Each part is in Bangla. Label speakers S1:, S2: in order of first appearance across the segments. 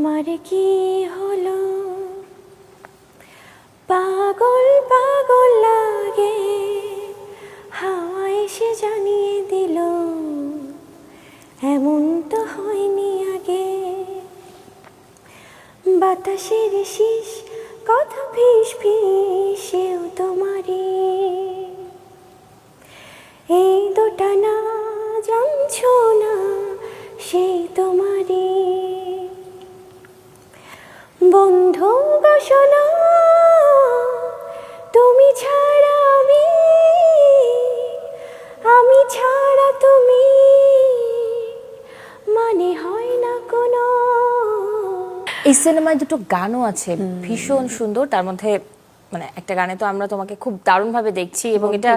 S1: আমার কি হলো, পাগল পাগল লাগে, হাওয়া এসে জানিয়ে দিল এমন তো হয়নি আগে। বাতাসের শীষ কথা ফিস ফিসেও তোমারই, এই দুটা না জানছো না সেই তোমারই। বন্ধু গো শোনো, তুমি ছাড়া আমি ছাড়া তুমি, মানে হয় না কোনো।
S2: এই সিনেমায় দুটো গানও আছে ভীষণ সুন্দর, তার মধ্যে মানে একটা গানে তো আমরা তোমাকে খুব দারুণভাবে দেখছি এবং এটা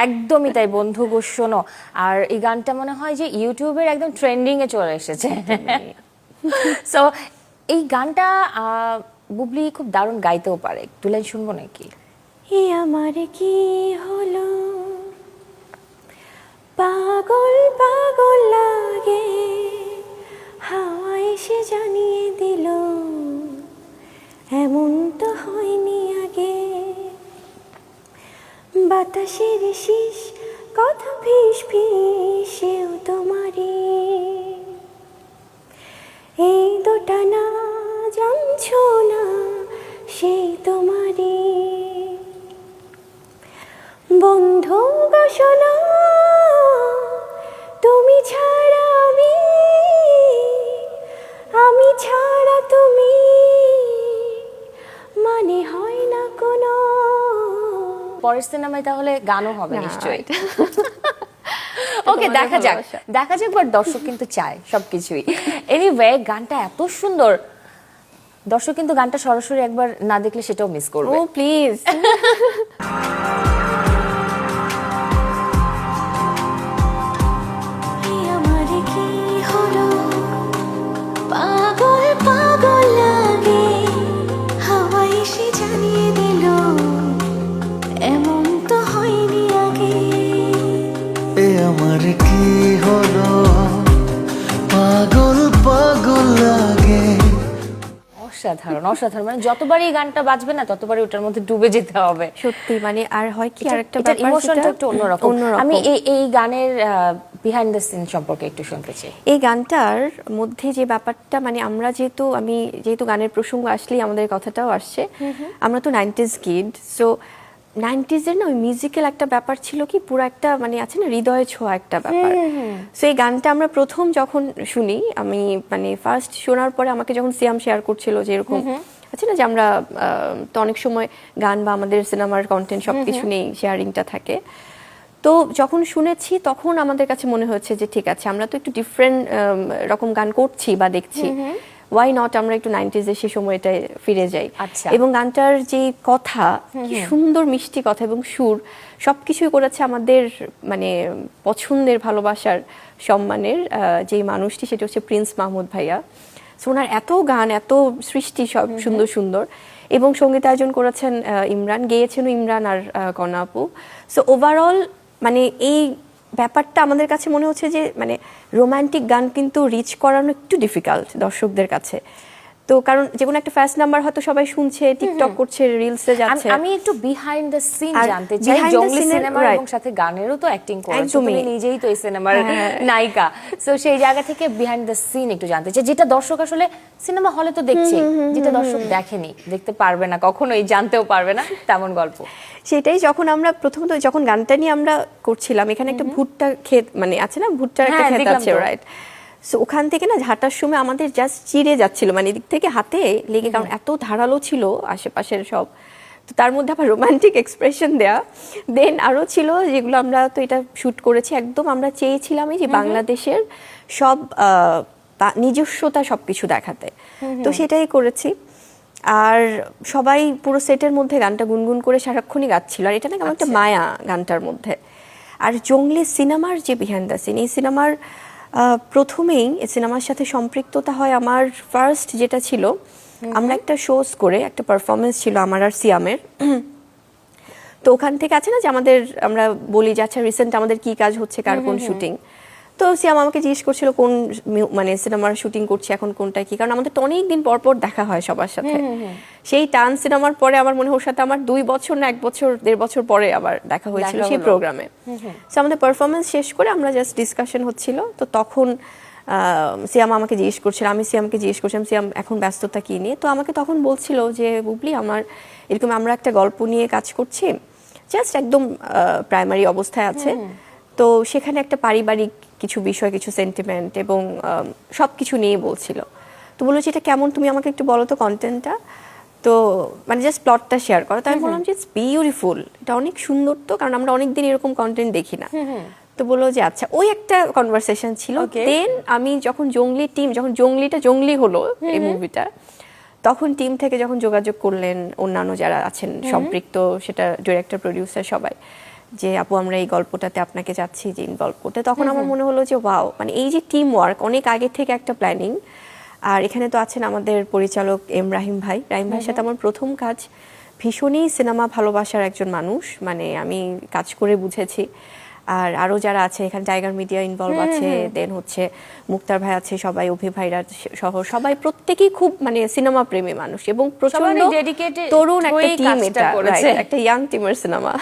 S2: একদমই তাই, বন্ধু গো শোনো। আর এই গানটা মনে হয় যে ইউটিউবের একদম ট্রেন্ডিং এ চলে এসেছে। সো এই গানটা বুবলি খুব দারুণ গাইতেও পারে, একটু লাইন শুনবো নাকি?
S1: এ আমার কি হলো, পাগল পাগল লাগে, হাওয়া এসে জানিয়ে দিল এমন তো হয়নি আগে। বাতাসের শীষ কথা ফিস ফিসেও তোমারই, এই দুটা না জানছো না সেই তোমারই। বন্ধু গো শোনো, তুমি ছাড়া আমি ছাড়া তুমি, মানে হয় না কোনো।
S2: পরের সিনেমায় তাহলে গানও হবে নিশ্চয়ই। ওকে, দেখা যাক বাট দর্শক কিন্তু চায় সবকিছুই। এনিওয়ে, গানটা এত সুন্দর, দর্শক কিন্তু গানটা সরাসরি একবার না দেখলে সেটাও মিস করবে।
S1: ও প্লিজ। পাগল পাগল লাগে, হাওয়া এসে জানিয়ে দিল এমন তো হয়নি আগে।
S3: এ আমার কি হলো, পাগল পাগল লাগে।
S2: অসাধারণ অসাধারণ, মানে যতবারই এই গানটা বাজবে না ততবারই ওটার মধ্যে ডুবে যেতে হবে
S1: সত্যি। মানে আর হয় কি, আরেকটা
S2: ব্যাপার, ইমোশনটা একটু অন্যরকম। আমি
S1: অন্যরকম।
S2: এই গানের বিহাইন্ড দ্য সিন সম্পর্কে একটু শুনতে চাই।
S1: এই গানটার মধ্যে যে ব্যাপারটা, মানে আমরা যেহেতু গানের প্রসঙ্গ আসলেই আমাদের কথাটাও আসছে, আমরা তো 90s কিড, সো 90s এর না ওই মিউজিক্যাল একটা ব্যাপার ছিল কি, পুরো একটা মানে আছে না হৃদয়ে ছোঁয়া একটা ব্যাপার। সো এই গানটা আমরা প্রথম যখন শুনি, আমি মানে ফার্স্ট শোনার পরে আমাকে যখন সিয়াম শেয়ার করছিল যে এরকম আছে না যে আমরা তো অনেক সময় গান বা আমাদের সিনেমার কন্টেন্ট সবকিছু নিয়ে শেয়ারিংটা থাকে, তো যখন শুনেছি তখন আমাদের কাছে মনে হয়েছে যে ঠিক আছে, আমরা তো একটু ডিফারেন্ট রকম গান করছি বা দেখছি, ওয়াই নট আমরা একটু 90s এর সেই সময়টায় ফিরে যাই। এবং গানটার যে কথা, কি সুন্দর মিষ্টি কথা এবং সুর, সবকিছুই করেছে আমাদের মানে পছন্দের, ভালোবাসার, সম্মানের যে মানুষটি, সেটা হচ্ছে প্রিন্স মাহমুদ ভাইয়া। সো ওনার এত গান, এত সৃষ্টি, সব সুন্দর সুন্দর, এবং সঙ্গীতায়োজন করেছেন ইমরান, গেয়েছেন ইমরান আর কনা আপু। সো ওভারঅল মানে এই ব্যাপারটা আমাদের কাছে মনে হচ্ছে যে মানে রোমান্টিক গান কিন্তু রিচ করানো একটু ডিফিকাল্ট দর্শকদের কাছে। তো কারণ যে কোনো একটা ফার্স্ট নাম্বার হয়তো সবাই শুনছে, টিকটক করছে, রিলসে যাচ্ছে।
S2: আমি একটু বিহাইন্ড দ্য সিন জানতে চাই। জঙ্গলি সিনেমার এবং সাথে গানেরও তো অ্যাক্টিং করেছো, তুমি নিজেই তো এই সিনেমার নায়িকা, সো সেই জায়গা থেকে বিহাইন্ড দ্য সিন একটু জানতে চাই, যেটা দর্শক আসলে সিনেমা হলে তো দেখছে, যেটা দর্শক দেখেনি, দেখতে পারবে না কখনোই, জানতেও পারবে না তেমন গল্প।
S1: সেটাই, যখন আমরা প্রথমত যখন গানটা নিয়ে আমরা করছিলাম, এখানে একটা ভুট্টা ক্ষেত মানে আছে না, ভুট্টার একটা ক্ষেত আছে, রাইট? সো ওখান থেকে না হাঁটার সময় আমাদের জাস্ট চিড়ে যাচ্ছিল, মানে এদিক থেকে হাতে লেগে, কারণ এত ধারালো ছিল আশেপাশের সব। তো তার মধ্যে আবার রোমান্টিক এক্সপ্রেশন দেয়া, দেন আরও ছিল যেগুলো আমরা তো এটা শ্যুট করেছি, একদম আমরা চেয়েছিলাম এই যে বাংলাদেশের সব নিজস্বতা সবকিছু দেখাতে, তো সেটাই করেছি। আর সবাই পুরো সেটের মধ্যে গানটা গুনগুন করে সারাক্ষণই গাচ্ছিল, আর এটা না কেমন একটা মায়া গানটার মধ্যে। আর জঙ্গলি সিনেমার যে বিহাইন্ড দ্য সিন, এই সিনেমার প্রথমেই এই সিনেমার সাথে সম্পৃক্ততা হয় আমার। ফার্স্ট যেটা ছিল, আমরা একটা শোজ করে একটা পারফরমেন্স ছিল আমার আর সিয়ামের, তো ওখান থেকে আছে না যে আমরা বলি যে আচ্ছা রিসেন্ট আমাদের কি কাজ হচ্ছে, কার কোন শুটিং, তো সিয়াম আমাকে জিজ্ঞেস করছিল কোন মানে সিনেমার শুটিং করছি এখন কোনটা কি, কারণ আমাদের তো অনেক দিন পর পর দেখা হয় সবার সাথে। সেই টান সিনেমার পরে আমার মনে হয় ওর সাথে আমার 2 বছর না 1 বছর 1.5 বছর পরে আবার দেখা হয়েছিল সেই প্রোগ্রামে। সো আমাদের পারফরমেন্স শেষ করে আমরা জাস্ট ডিসকাশন হচ্ছিল, তো তখন সিয়াম আমাকে জিজ্ঞেস করছিল, আমি সিয়ামকে জিজ্ঞেস করছিলাম সিয়াম এখন ব্যস্ততা কি নিয়ে। তো আমাকে তখন বলছিল যে বুবলি আমার এরকম আমরা একটা গল্প নিয়ে কাজ করছি, জাস্ট একদম প্রাইমারি অবস্থায় আছে, তো সেখানে একটা পারিবারিক কিছু বিষয়, কিছু সেন্টিমেন্ট এবং সব কিছু নিয়ে বলছিল। তো বললো যে এটা কেমন, তুমি আমাকে একটু বলো তো কন্টেন্টটা, তো মানে জাস্ট প্লটটা শেয়ার করো। তো আমি বললাম যে ইটস বিউটিফুল, এটা অনেক সুন্দর, তো কারণ আমরা অনেকদিন এরকম কন্টেন্ট দেখি না। তো বললো যে আচ্ছা, ওই একটা কনভারসেশন ছিল। দেন আমি যখন জঙ্গলিটা জঙ্গলি হলো এই মুভিটা, তখন টিম থেকে যখন যোগাযোগ করলেন অন্যান্য যারা আছেন সম্পৃক্ত, সেটা ডিরেক্টর প্রোডিউসার সবাই, যে আপু আমরা এই গল্পটাতে আপনাকে চাচ্ছি যে ইনভলভ করতে, তখন আমার মনে হলো যে ওয়াও, মানে এই যে টিম ওয়ার্ক, অনেক আগে থেকে একটা প্ল্যানিং। আর এখানে তো আছেন আমাদের পরিচালক রাহিম ভাইয়ের সাথে আমার প্রথম কাজ। ভীষণই সিনেমা ভালোবাসার একজন মানুষ, মানে আমি কাজ করে বুঝেছি। আর আরো যারা আছে এখানে, টাইগার মিডিয়া ইনভলভ আছে, দেন হচ্ছে মুক্তার ভাই আছে, সবাই অভি ভাইরা সহ সবাই প্রত্যেকেই খুব মানে সিনেমা প্রেমী মানুষ এবং প্রচন্ড
S2: dedicated
S1: তরুণ একটা
S2: হয়েই
S1: টিম,
S2: কাজটা
S1: এটা
S2: করেছে।
S1: একটা ইয়াং টিমের সিনেমা।